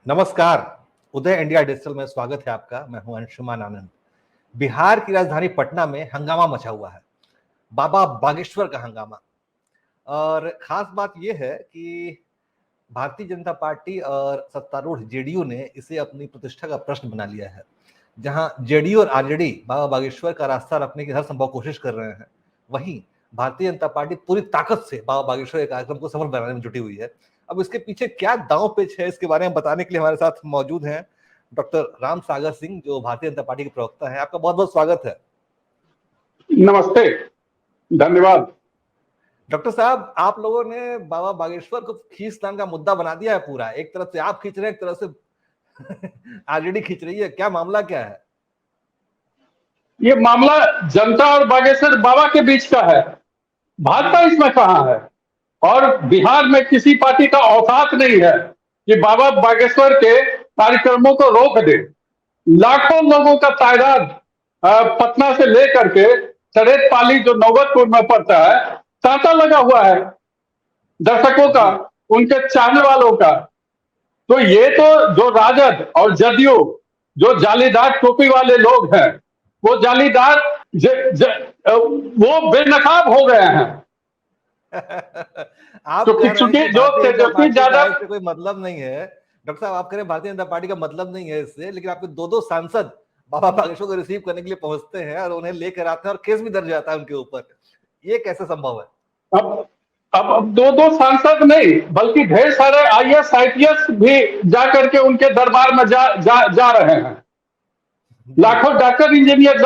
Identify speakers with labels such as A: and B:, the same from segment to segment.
A: नमस्कार। उदय India digital में स्वागत है आपका। मैं हूं अंशुमान आनंद। बिहार की राजधानी पटना में हंगामा मचा हुआ है, बाबा बागेश्वर का हंगामा। और खास बात यह है कि भारतीय जनता पार्टी और सत्तारूढ़ जेडीयू ने इसे अपनी प्रतिष्ठा का प्रश्न बना लिया है। जहां जेडीयू और आरजेडी बाबा बागेश्वर का रास्ता रखने की हर संभव कोशिश कर रहे हैं, वहीं भारतीय जनता पार्टी पूरी ताकत से बाबा बागेश्वर के कार्यक्रम को सफल बनाने में जुटी हुई है। अब इसके पीछे क्या दांव पेच है, इसके बारे में बताने के लिए हमारे साथ मौजूद हैं डॉक्टर राम सागर सिंह, जो भारतीय जनता पार्टी के प्रवक्ता हैं। आपका बहुत बहुत स्वागत है।
B: नमस्ते, धन्यवाद।
A: डॉक्टर साहब, आप लोगों ने बाबा बागेश्वर को खींचतान का मुद्दा बना दिया है पूरा। एक तरफ से आप खींच रहे हैं, एक तरफ से आरजेडी खींच रही है। क्या मामला क्या है?
B: ये मामला जनता और बागेश्वर बाबा के बीच का है। भाजपा इसमें कहाँ है? और बिहार में किसी पार्टी का औकात नहीं है कि बाबा बागेश्वर के कार्यक्रमों को रोक दे। लाखों लोगों का तादाद पटना से लेकर के सरेत पाली जो नौबतपुर में पड़ता है, तांता लगा हुआ है दर्शकों का, उनके चाहने वालों का। तो ये तो जो राजद और जदयू, जो जालीदार टोपी वाले लोग हैं, वो जालीदार वो बेनकाब हो गए हैं।
A: आप कह रहे हैं
B: चूंकि
A: कि
B: जो
A: भारतीय जनता
B: तेजस्वी
A: पार्टी का
B: यादव,
A: इससे कोई मतलब नहीं है। डॉक्टर साहब, आप कह रहे हैं भारतीय जनता पार्टी का मतलब नहीं है इससे, लेकिन आपके दो दो सांसद बाबा बागेश्वर को रिसीव करने के लिए पहुंचते हैं और उन्हें लेकर आते हैं और केस भी दर्ज जाता है उनके ऊपर। ये कैसे संभव है?
B: अब अब दो दो सांसद नहीं, बल्कि ढेर सारे आईएएस आईपीएस भी जाकर के उनके दरबार में जा रहे हैं। लाखों डॉक्टर इंजीनियर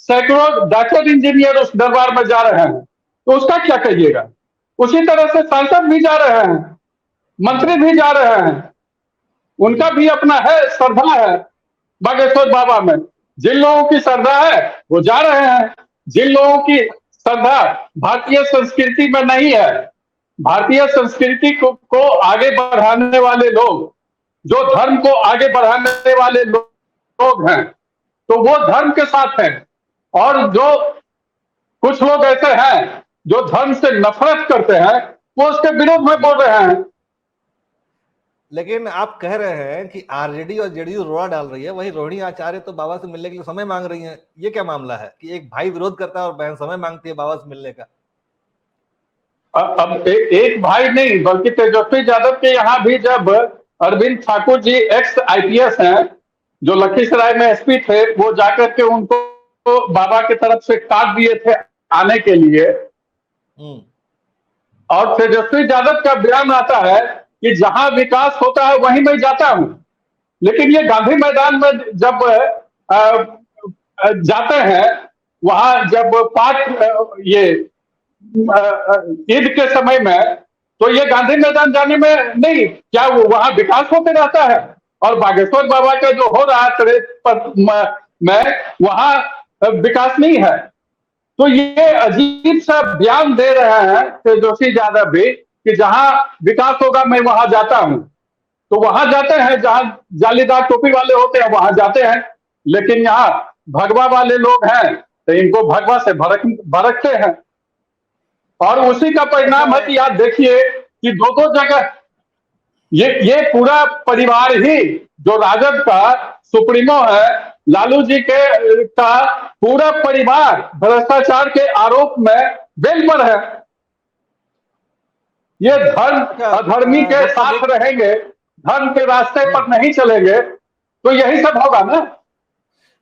B: सैकड़ों डॉक्टर इंजीनियर उस दरबार में जा रहे हैं, तो उसका क्या कहिएगा? उसी तरह से सांसद भी जा रहे हैं, मंत्री भी जा रहे हैं। उनका भी अपना है, श्रद्धा है बागेश्वर बाबा में। जिन लोगों की श्रद्धा है वो जा रहे हैं। जिन लोगों की श्रद्धा भारतीय संस्कृति में नहीं है, भारतीय संस्कृति को आगे बढ़ाने वाले लोग, जो धर्म को आगे बढ़ाने वाले लोग हैं, तो वो धर्म के साथ हैं। और जो कुछ लोग ऐसे हैं जो धर्म से नफरत करते हैं, वो उसके विरोध में बोल रहे हैं।
A: लेकिन आप कह रहे हैं कि आरजेडी और जेडीयू रोड़ा डाल रही है, वही रोहिणी आचार्य तो बाबा से मिलने के लिए समय मांग रही हैं। ये क्या मामला है कि एक भाई विरोध करता है और बहन समय मांगती है बाबा से मिलने का?
B: अब एक भाई नहीं, बल्कि तेजस्वी यादव के यहाँ भी जब अरविंद ठाकुर जी एक्स आईपीएस हैं, जो लखीसराय में एसपी थे, वो जाकर के उनको बाबा की तरफ से काट दिए थे आने के लिए। और तेजस्वी यादव का बयान आता है कि जहां विकास होता है वहीं मैं जाता हूं। लेकिन ये गांधी मैदान में जब जाते हैं, वहां जब पाठ ये ईद के समय में, तो ये गांधी मैदान जाने में नहीं, क्या वो वहां विकास होते रहता है? और बागेश्वर बाबा का जो हो रहा है में वहां विकास नहीं है। तो ये अजीब सा बयान दे रहे हैं तेजस्वी यादव भी कि जहां विकास होगा मैं वहां जाता हूं। तो वहां जाते हैं जहां जालीदार टोपी वाले होते हैं, वहां जाते हैं। लेकिन यहाँ भगवा वाले लोग हैं तो इनको भगवा से भड़कते हैं। और उसी का परिणाम है कि आप देखिए कि दो दो जगह ये पूरा परिवार ही, जो राजद का सुप्रीमो है, लालू जी का पूरा परिवार भ्रष्टाचार के आरोप में बेल पर है। ये धर्म अधर्मी के साथ रहेंगे, धर्म के रास्ते पर नहीं चलेंगे, तो यही सब होगा ना।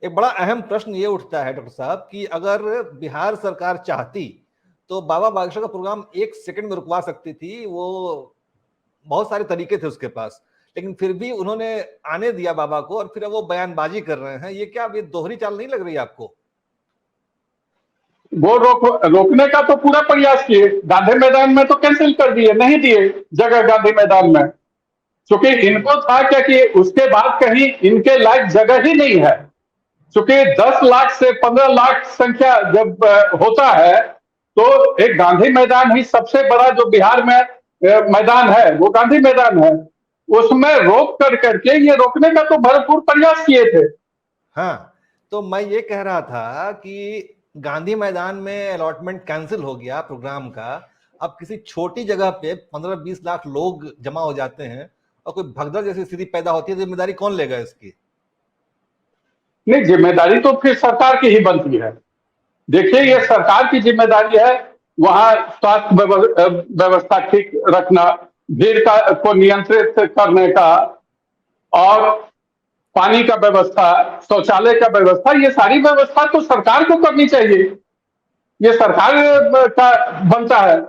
A: एक बड़ा अहम प्रश्न ये उठता है डॉक्टर साहब कि अगर बिहार सरकार चाहती तो बाबा बागेश्वर का प्रोग्राम एक सेकंड में रुकवा सकती थी। वो बहुत सारे तरीके थे उसके पास, लेकिन फिर भी उन्होंने आने दिया बाबा को और फिर वो बयानबाजी कर रहे हैं। ये क्या, ये दोहरी चाल नहीं लग रही आपको?
B: वो रोकने का तो पूरा प्रयास किए, गांधी मैदान में तो कैंसिल कर दिए, नहीं दिए जगह गांधी मैदान में। क्योंकि इनको था क्या कि उसके बाद कहीं इनके लायक जगह ही नहीं है। क्योंकि 10 लाख से 15 लाख संख्या जब होता है, तो एक गांधी मैदान ही सबसे बड़ा जो बिहार में मैदान है, वो गांधी मैदान है। उसमें रोक करके ये रोकने का तो भरपूर प्रयास किए थे।
A: हाँ, तो मैं ये कह रहा था कि गांधी मैदान में अलॉटमेंट कैंसिल हो गया प्रोग्राम का। अब किसी छोटी जगह पे 15-20 लाख लोग जमा हो जाते हैं और कोई भगदड़ जैसी स्थिति पैदा होती है, जिम्मेदारी कौन लेगा इसकी?
B: नहीं, जिम्मेदारी तो फिर सरकार की ही बनती है। देखिए, ये सरकार की जिम्मेदारी है वहां स्वास्थ्य व्यवस्था ठीक रखना, भीड़ का को नियंत्रित करने का, और पानी का व्यवस्था, शौचालय का व्यवस्था, ये सारी व्यवस्था तो सरकार को करनी चाहिए। ये सरकार का बनता है।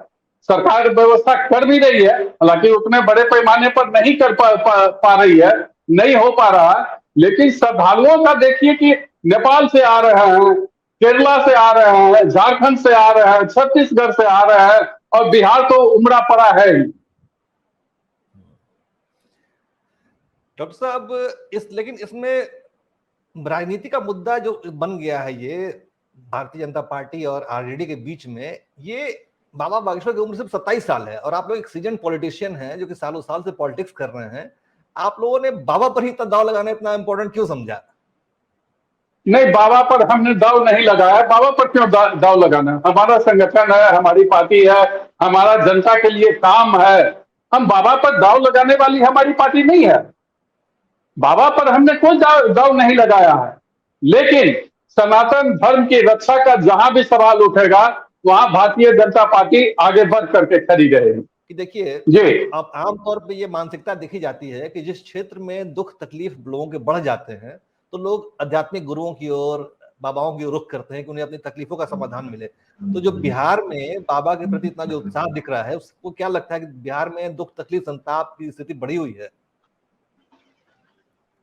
B: सरकार व्यवस्था कर भी रही है, हालांकि उतने बड़े पैमाने पर नहीं कर पा रही है, नहीं हो पा रहा है। लेकिन श्रद्धालुओं का देखिए कि नेपाल से आ रहे हैं, केरला से आ रहे हैं, झारखंड से आ रहे हैं, छत्तीसगढ़ से आ रहे हैं, और बिहार तो उमड़ा पड़ा है ही।
A: डॉक्टर साहब, लेकिन इसमें राजनीति का मुद्दा जो बन गया है, ये भारतीय जनता पार्टी और आरजेडी के बीच में, ये बाबा बागेश्वर की उम्र सिर्फ 27 साल है और आप लोग एक सीजन पॉलिटिशियन हैं जो कि सालों साल से पॉलिटिक्स कर रहे हैं। आप लोगों ने बाबा पर ही इतना दाव लगाना इतना इंपॉर्टेंट क्यों समझा?
B: नहीं, बाबा पर हमने दाव नहीं लगाया। बाबा पर क्यों दाव लगाना? हमारा संगठन है, हमारी पार्टी है, हमारा जनता के लिए काम है। हम बाबा पर दाव लगाने वाली हमारी पार्टी नहीं है। बाबा पर हमने कोई दाव नहीं लगाया है। लेकिन सनातन धर्म की रक्षा का जहां भी सवाल उठेगा, वहां भारतीय जनता पार्टी आगे बढ़ करके खड़ी रहेगी।
A: कि देखिए,
B: जी,
A: अब आमतौर पे ये मानसिकता देखी जाती है कि जिस क्षेत्र में दुख तकलीफ लोगों के बढ़ जाते हैं तो लोग आध्यात्मिक गुरुओं की ओर, बाबाओं की ओर रुख करते हैं कि उन्हें अपनी तकलीफों का समाधान मिले। तो जो बिहार में बाबा के प्रति इतना जो उत्साह दिख रहा है, उसको क्या लगता है कि बिहार में दुख तकलीफ संताप की स्थिति बढ़ी हुई है?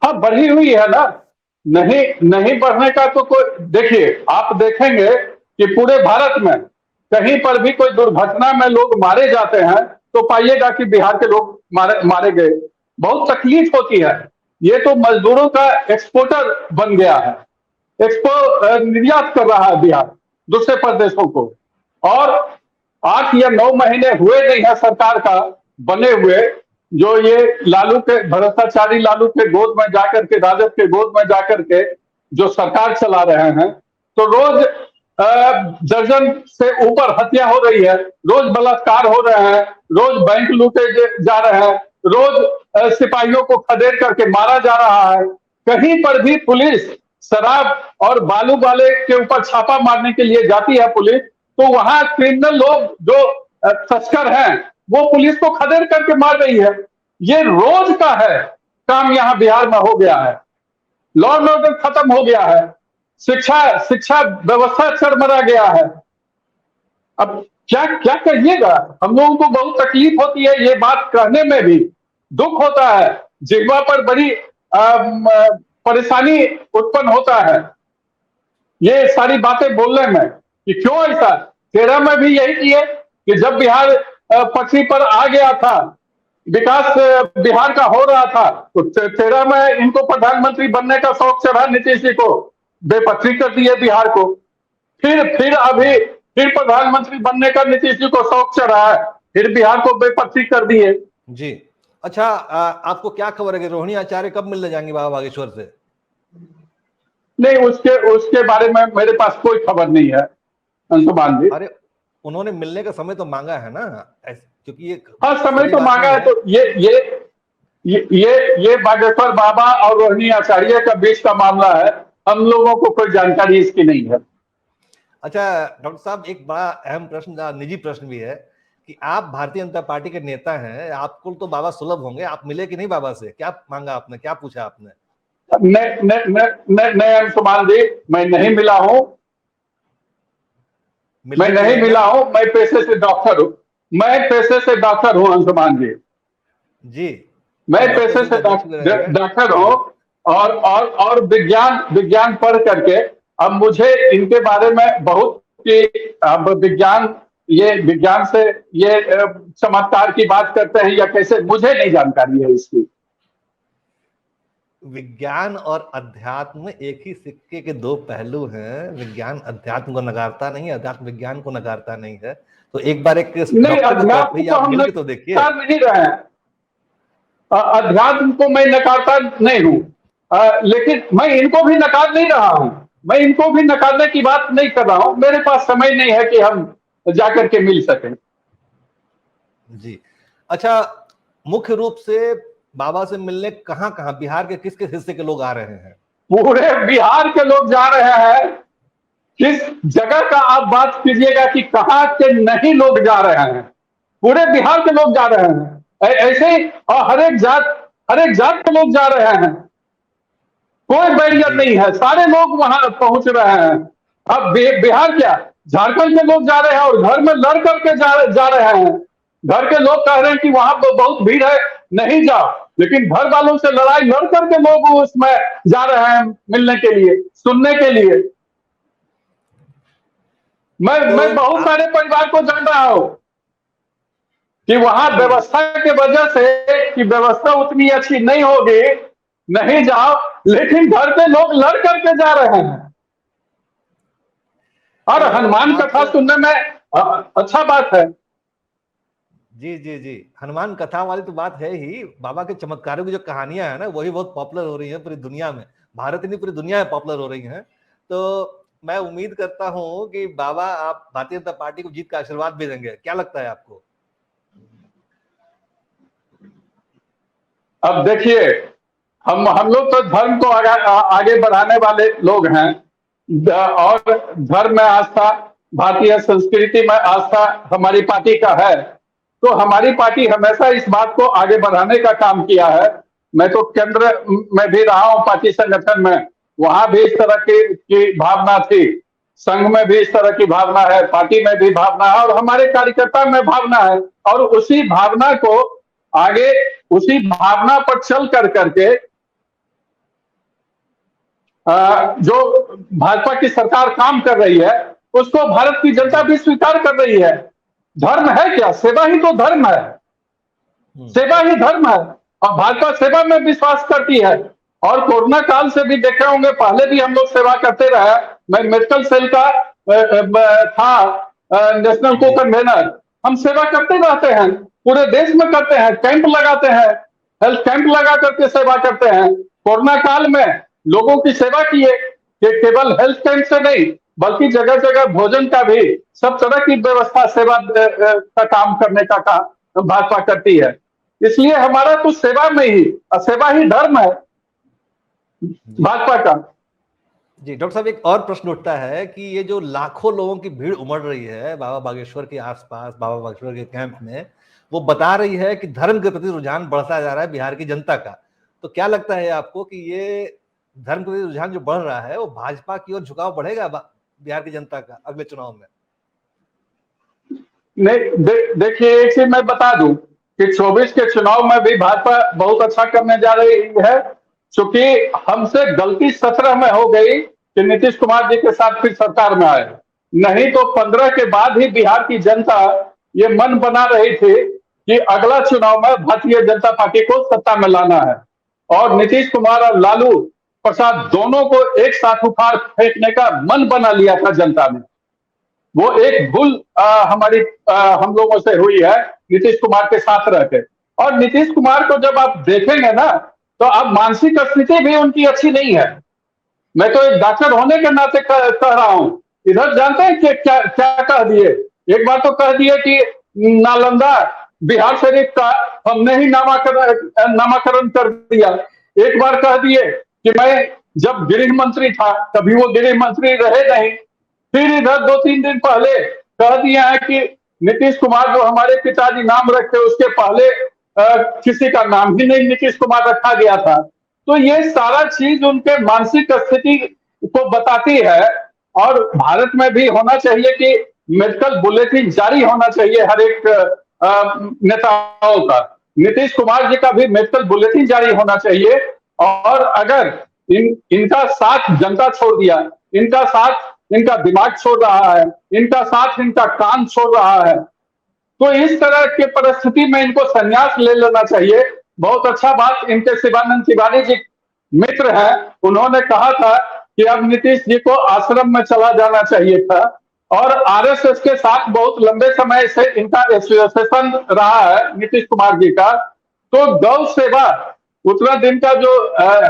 B: हाँ, बढ़ी हुई है ना। नहीं नहीं बढ़ने का तो कोई, देखिए आप देखेंगे कि पूरे भारत में कहीं पर भी कोई दुर्घटना में लोग मारे जाते हैं तो पाइएगा कि बिहार के लोग मारे गए। बहुत तकलीफ होती है। ये तो मजदूरों का एक्सपोर्टर बन गया है। निर्यात कर रहा है बिहार दूसरे प्रदेशों को। और 8 या 9 महीने हुए नहीं है सरकार का बने हुए, जो ये लालू के, भ्रष्टाचारी लालू के गोद में जाकर के, राजद के गोद में जाकर के जो सरकार चला रहे हैं, तो रोज दर्जन से ऊपर हत्या हो रही है, रोज बलात्कार हो रहे हैं, रोज बैंक लूटे जा रहे हैं, रोज सिपाहियों को खदेड़ करके मारा जा रहा है। कहीं पर भी पुलिस शराब और बालू वाले के ऊपर छापा मारने के लिए जाती है पुलिस, तो वहां क्रिमिनल लोग जो तस्कर हैं वो पुलिस को खदेड़ करके मार रही है। ये रोज का है काम यहाँ बिहार में हो गया है। लॉ एंड ऑर्डर खत्म हो गया है। शिक्षा व्यवस्था चरमरा गया है। अब क्या क्या कहिएगा? हम लोगों को बहुत तकलीफ होती है, ये बात कहने में भी दुख होता है, जिह्वा पर बड़ी परेशानी उत्पन्न होता है ये सारी बातें बोलने में कि क्यों ऐसा। 13 में भी यही किए कि जब बिहार पटरी पर आ गया था, विकास बिहार का हो रहा था, तो 13 में इनको प्रधानमंत्री बनने का शौक चढ़ा, नीतीश जी को बेपटरी कर दिए बिहार को। फिर अभी फिर प्रधानमंत्री बनने का नीतीश जी को शौक चढ़ा है, फिर बिहार को बेपटरी कर दिए।
A: जी, अच्छा, आपको क्या खबर है कि रोहिणी आचार्य कब मिलने जाएंगे बाबा बागेश्वर से?
B: नहीं, उसके बारे में मेरे पास कोई खबर नहीं है अंशुमान जी।
A: अरे, उन्होंने मिलने का समय तो मांगा है ना, क्योंकि ये
B: हाँ, समय तो मांगा है। तो ये बागेश्वर बाबा और रोहिणी आचार्य का बीच का मामला है। हम लोगों को कोई जानकारी इसकी नहीं है।
A: अच्छा डॉक्टर साहब, एक बड़ा अहम प्रश्न, निजी प्रश्न भी है कि आप भारतीय जनता पार्टी के नेता हैं, आपको तो बाबा सुलभ होंगे, आप मिले कि नहीं बाबा से? क्या मांगा आपने, क्या पूछा आपने?
B: नहीं अंशुमान जी, मैं नहीं मिला हूं। मैं नहीं मिला हूं। मैं पेशे से डॉक्टर हूं। मैं पेशे से डॉक्टर हूं अंशुमान जी।
A: जी,
B: मैं पेशे से डॉक्टर हूं और विज्ञान पढ़ करके अब मुझे इनके बारे में बहुत कि अब विज्ञान से ये चमत्कार की बात करते हैं या कैसे, मुझे नहीं जानकारी है इसकी।
A: विज्ञान और अध्यात्म एक ही सिक्के के दो पहलू हैं। विज्ञान अध्यात्म को नकारता नहीं, अध्यात्म विज्ञान को नकारता नहीं है। तो एक बार एक
B: नहीं, अध्यात्म को हम
A: तो देखिए,
B: नहीं रहे हैं। अध्यात्म को मैं नकारता नहीं हूं, लेकिन मैं इनको भी नकार नहीं रहा हूं। मैं इनको भी नकारने की बात नहीं कर रहा हूं। मेरे पास समय नहीं है कि हम जाकर के मिल सकें।
A: जी, अच्छा, मुख्य रूप से बाबा से मिलने कहाँ कहाँ, बिहार के किस किस हिस्से के लोग आ रहे हैं?
B: पूरे बिहार के लोग जा रहे हैं। किस जगह का आप बात कीजिएगा कि कहाँ के नहीं लोग जा रहे हैं, पूरे बिहार के लोग जा रहे हैं। ऐसे ही और हर एक जात के लोग जा रहे हैं, कोई बैरियर नहीं है, सारे लोग वहां पहुंच रहे हैं। अब बिहार क्या, झारखंड के लोग जा रहे हैं और घर में लड़ करके जा रहे हैं। घर के लोग कह रहे हैं कि वहां तो बहुत भीड़ है, नहीं जाओ, लेकिन घर वालों से लड़ाई लड़ करके लोग उसमें जा रहे हैं मिलने के लिए, सुनने के लिए। मैं बहुत सारे परिवार को जान रहा हूं कि वहां व्यवस्था के वजह से, कि व्यवस्था उतनी अच्छी नहीं होगी, नहीं जाओ, लेकिन घर के लोग लड़ करके जा रहे हैं। और हनुमान कथा सुनने में अच्छा बात है।
A: जी जी जी, हनुमान कथा वाली तो बात है ही। बाबा के चमत्कारों की जो कहानियां है ना, वही बहुत पॉपुलर हो रही है पूरी दुनिया में, भारत ही नहीं पूरी दुनिया में पॉपुलर हो रही हैं। तो मैं उम्मीद करता हूं कि बाबा आप भारतीय जनता पार्टी को जीत का आशीर्वाद भी देंगे। क्या लगता है आपको?
B: अब देखिए, हम लोग तो धर्म को आगे बढ़ाने वाले लोग हैं, और धर्म में आस्था, भारतीय संस्कृति में आस्था हमारी पार्टी का है। तो हमारी पार्टी हमेशा इस बात को आगे बढ़ाने का काम किया है। मैं तो केंद्र में भी रहा हूं पार्टी संगठन में, वहां भी इस तरह की भावना थी, संघ में भी इस तरह की भावना है, पार्टी में भी भावना है, और हमारे कार्यकर्ता में भावना है। और उसी भावना को आगे, उसी भावना पर चल करके जो भाजपा की सरकार काम कर रही है, उसको भारत की जनता भी स्वीकार कर रही है। धर्म है क्या, सेवा ही तो धर्म है, सेवा ही धर्म है, और भाजपा सेवा में विश्वास करती है। और कोरोना काल से भी देखे होंगे, पहले भी हम लोग सेवा करते रहे। मैं मेडिकल सेल का था नेशनल को कन्वेनर। हम सेवा करते रहते हैं, पूरे देश में करते हैं, कैंप लगाते हैं, हेल्थ कैंप लगा करके सेवा करते हैं। कोरोना काल में लोगों की सेवा किए, कि केवल हेल्थ कैंप से नहीं, बल्कि जगह जगह भोजन का भी, सब तरह की व्यवस्था, सेवा का काम करने का काम भाजपा करती है। इसलिए हमारा तो सेवा में ही, सेवा ही धर्म है भाजपा का।
A: जी डॉक्टर साहब, एक और प्रश्न उठता है कि ये जो लाखों लोगों की भीड़ उमड़ रही है बाबा बागेश्वर के आसपास, बाबा बागेश्वर के कैंप में, वो बता रही है कि धर्म के प्रति रुझान बढ़ता जा रहा है बिहार की जनता का। तो क्या लगता है आपको कि ये धर्म के प्रति रुझान जो बढ़ रहा है, वो भाजपा की ओर झुकाव बढ़ेगा बिहार की जनता का अगले चुनाव में?
B: नहीं, देखिए, एक चीज मैं बता दूं कि 24 के चुनाव में भी भाजपा बहुत अच्छा करने जा रही है। चूंकि हमसे गलती 17 में हो गई कि नीतीश कुमार जी के साथ फिर सरकार में आए, नहीं तो 15 के बाद ही बिहार की जनता ये मन बना रही थी कि अगला चुनाव में भारतीय जनता पार्टी को सत्ता में लाना है। और नीतीश कुमार और लालू प्रसाद दोनों को एक साथ उखाड़ फेंकने का मन बना लिया था जनता ने। वो एक भूल हम लोगों से हुई है नीतीश कुमार के साथ रहकर। और नीतीश कुमार को जब आप देखेंगे ना, तो अब मानसिक स्थिति भी उनकी अच्छी नहीं है। मैं तो एक डॉक्टर होने के नाते कह रहा हूं। इधर जानते हैं कि क्या क्या कह दिए? एक बार तो कह दिए कि नालंदा बिहार शरीफ का हमने ही नामाकरण कर दिया। एक बार कह दिए कि मैं जब गृह मंत्री था, कभी वो गृह मंत्री रहे नहीं। फिर इधर 2-3 दिन पहले कह दिया है कि नीतीश कुमार जो हमारे पिताजी नाम रखे, उसके पहले किसी का नाम ही नहीं नीतीश कुमार रखा गया था। तो ये सारा चीज उनके मानसिक स्थिति को बताती है। और भारत में भी होना चाहिए कि मेडिकल बुलेटिन जारी होना चाहिए हर एक नेताओं का। नीतीश कुमार जी का भी मेडिकल बुलेटिन जारी होना चाहिए। और अगर इनका साथ जनता छोड़ दिया, इनका साथ इनका दिमाग छोड़ रहा है, इनका साथ इनका कान छोड़ रहा है, तो इस तरह के परिस्थिति में इनको संन्यास ले लेना चाहिए। बहुत अच्छा बात इनके शिवानंद तिवारी जी मित्र हैं, उन्होंने कहा था कि अब नीतीश जी को आश्रम में चला जाना चाहिए था। और आरएसएस के साथ बहुत लंबे समय से इनका एसोसिएशन रहा है नीतीश कुमार जी का। तो गौ सेवा, उतना दिन का जो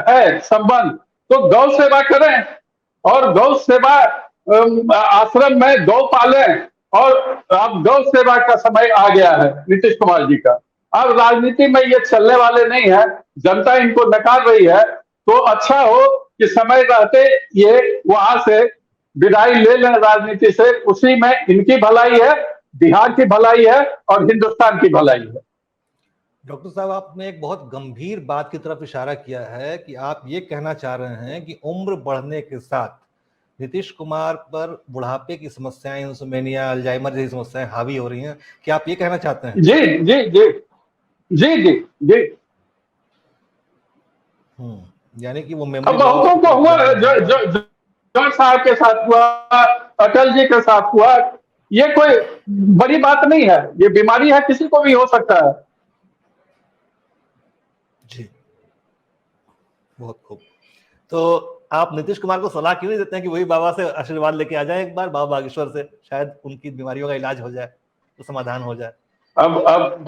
B: है संबंध, तो गौ सेवा करें और गौ सेवा आश्रम में गौ पालें। और अब गौ सेवा का समय आ गया है नीतीश कुमार जी का। अब राजनीति में ये चलने वाले नहीं है, जनता इनको नकार रही है। तो अच्छा हो कि समय रहते ये वहां से विदाई ले लें राजनीति से, उसी में इनकी भलाई है, बिहार की भलाई है और हिंदुस्तान की भलाई है।
A: डॉक्टर साहब, आपने एक बहुत गंभीर बात की तरफ इशारा किया है कि आप ये कहना चाह रहे हैं कि उम्र बढ़ने के साथ नीतीश कुमार पर बुढ़ापे की समस्याएं, इंसोमेनिया, अल्जाइमर जैसी समस्याएं हावी हो रही हैं। क्या आप ये कहना चाहते हैं?
B: जी जी जी जी जी जी।
A: यानी कि वो
B: अब
A: मेमोरी
B: बहुतों को हुआ, जो साहब के साथ हुआ, अटल जी के साथ हुआ, ये कोई बड़ी बात नहीं है, ये बीमारी है, किसी को भी हो सकता है।
A: जी, बहुत खूब। तो आप नीतीश कुमार को सलाह क्यों नहीं देते हैं कि वही बाबा से आशीर्वाद लेके आ जाए एक बार, बाबा बागेश्वर से, शायद उनकी बीमारियों का इलाज हो जाए, तो समाधान हो जाए।
B: अब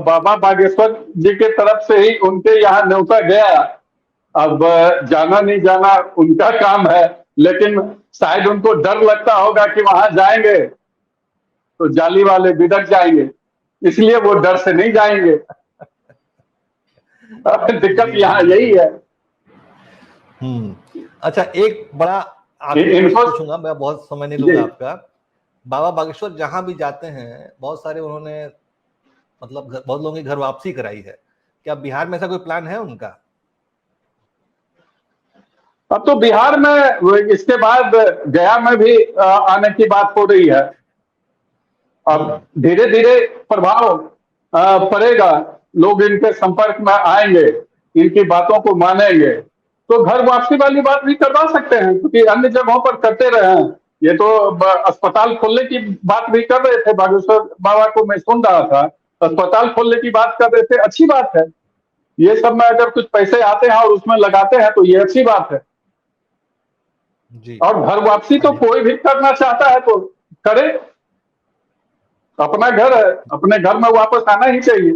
B: बाबा बागेश्वर जी के तरफ से ही उनके यहाँ न्योता गया। अब जाना नहीं जाना उनका काम है, लेकिन शायद उनको डर लगता होगा कि वहां जाएंगे तो जाली वाले बिदक जाएंगे, इसलिए वो डर से नहीं जाएंगे। दिक्कत यहाँ यही है।
A: अच्छा, एक बड़ा आखिरी प्रश्न पूछूंगा, मैं बहुत समय नहीं लूंगा आपका। बाबा बागेश्वर जहां भी जाते हैं, बहुत सारे उन्होंने मतलब बहुत लोगों की घर वापसी कराई है। क्या बिहार में ऐसा कोई प्लान है उनका?
B: अब तो बिहार में इसके बाद गया में भी आने की बात हो रही है। अब धीरे धीरे प्रभाव पड़ेगा, लोग इनके संपर्क में आएंगे, इनकी बातों को मानेंगे, तो घर वापसी वाली बात भी करवा सकते हैं, क्योंकि अन्य जगहों पर करते रहे हैं। ये तो अस्पताल खोलने की बात भी कर रहे थे, बागेश्वर बाबा को मैं सुन रहा था, अस्पताल खोलने की बात कर रहे थे, अच्छी बात है। ये सब में अगर कुछ पैसे आते हैं और उसमें लगाते हैं तो ये अच्छी बात है
A: जी।
B: और घर वापसी तो कोई भी करना चाहता है तो करे, अपना घर है, अपने घर में वापस आना ही चाहिए।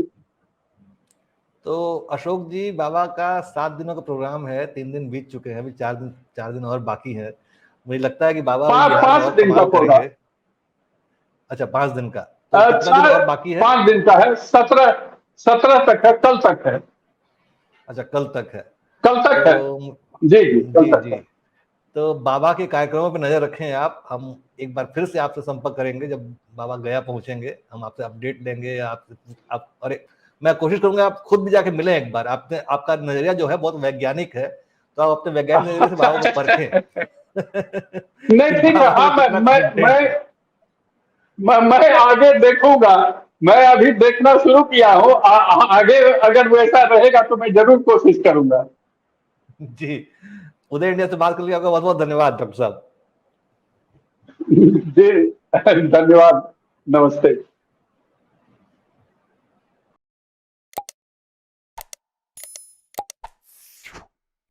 A: तो अशोक जी, बाबा का 7 दिनों का प्रोग्राम है, 3 दिन बीत चुके हैं, अभी 4 दिन और बाकी है। मुझे लगता है कि बाबा
B: 5 दिन का प्रोग्राम।
A: अच्छा, 5 दिन का, तो कितना दिन और बाकी है?
B: 5 दिन का है, 17 तक है, कल तक है।
A: अच्छा, कल तक है।
B: कल तक
A: तो,
B: है जी जी, कल तक है।
A: तो बाबा के कार्यक्रमों पर नजर रखें आप। हम एक बार फिर से आपसे संपर्क करेंगे जब बाबा गया पहुंचेंगे, हम आपसे अपडेट लेंगे। आप और मैं कोशिश करूंगा आप खुद भी जाके मिलें एक बार। आपका नजरिया जो है बहुत वैज्ञानिक है, तो आप अपने वैज्ञानिक नजरिए से बाबा को परखें।
B: नहीं, ठीक है। हाँ, मैं आगे देखूंगा। मैं अभी देखना शुरू किया हूँ, आगे अगर वैसा रहेगा तो मैं जरूर कोशिश करूंगा।
A: जी, उदय इंडिया से बात करके आपका बहुत बहुत धन्यवाद डॉक्टर साहब।
B: जी, धन्यवाद, नमस्ते।